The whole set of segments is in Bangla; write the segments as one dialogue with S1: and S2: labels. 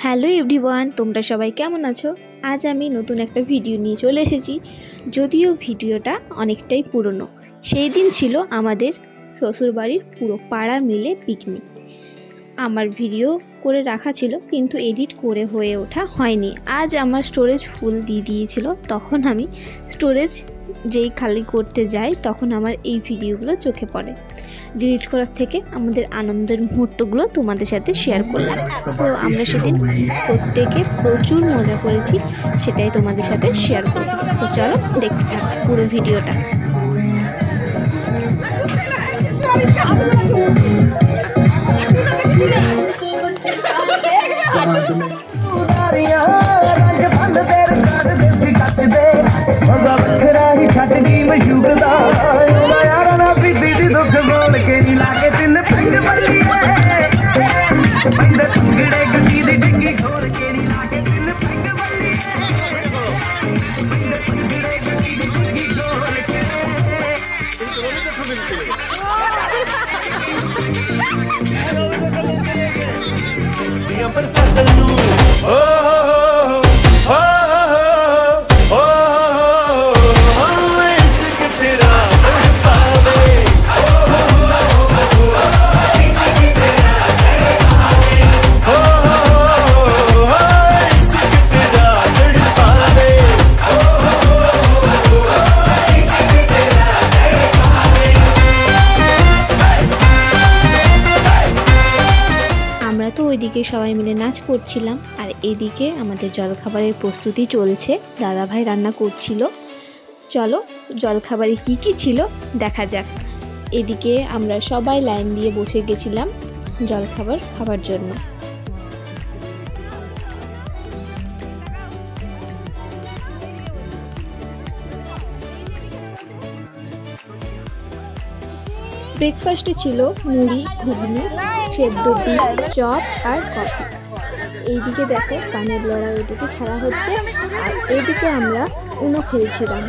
S1: হ্যালো এভরিওয়ান, তোমরা সবাই কেমন আছো? আজ আমি নতুন একটা ভিডিও নিয়ে চলে এসেছি। যদিও ভিডিওটা অনেকটাই পুরনো। সেই দিন ছিল আমাদের শ্বশুরবাড়ির পুরো পাড়া মিলে পিকনিক। আমার ভিডিও করে রাখা ছিল, কিন্তু এডিট করে হয়ে ওঠা হয়নি। আজ আমার স্টোরেজ ফুল দিয়ে দিয়েছিল, তখন আমি স্টোরেজ যেই খালি করতে যাই তখন আমার এই ভিডিওগুলো চোখে পড়ে। ডিলিট করার থেকে আমাদের আনন্দের মুহূর্তগুলো তোমাদের সাথে শেয়ার করলাম। তো আমরা সেদিন প্রত্যেকে প্রচুর মজা করেছি, সেটাই তোমাদের সাথে শেয়ার করব। তো চলো দেখতে থাক পুরো ভিডিওটা। তো ওইদিকে সবাই মিলে নাচ করছিলাম, আর এদিকে আমাদের জলখাবারের প্রস্তুতি চলছে। দাদাভাই রান্না করছিল। চলো জলখাবারে কি কি ছিল দেখা যাক। এদিকে আমরা সবাই লাইন দিয়ে বসে গেছিলাম জলখাবার খাবার জন্য। ব্রেকফাস্টে ছিল মুড়ি, ঘুগনি, সেদ্ধ ডিম, চপ আর কফি। এইদিকে দেখো কানের লড়া ওইদিকে খেলা হচ্ছে, আর এইদিকে আমরা উনো খেলছিলাম।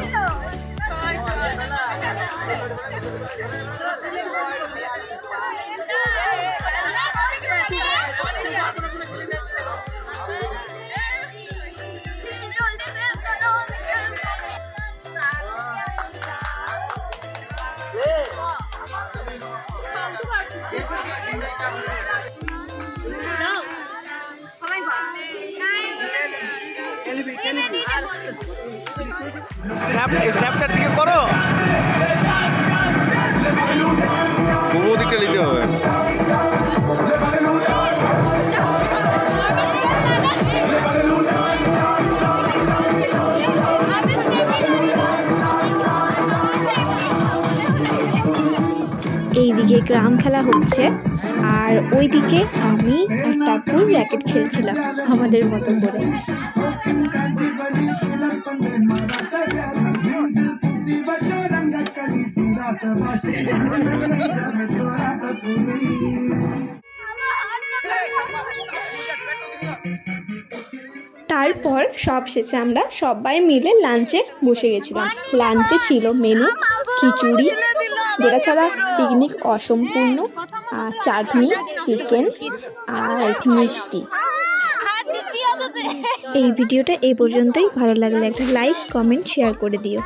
S2: স্ন্যাপচ্যাট থেকে করো, পুরো দিকটা নিতে হবে।
S1: এইদিকে গ্রাম খেলা হচ্ছে, আর ওইদিকে আমি আর টাপুর র্যাকেট খেলছিলাম আমাদের মতো করে। তারপর সব শেষে আমরা সবাই মিলে লাঞ্চে বসে গেছিলাম। লাঞ্চে ছিল মেনু খিচুড়ি, যেটা ছাড়া পিকনিক অসম্পূর্ণ, আর চাটনি, চিকেন আর মিষ্টি। এই ভিডিওটা এই পর্যন্তই। ভালো লাগলে একটা লাইক, কমেন্ট, শেয়ার করে দিও।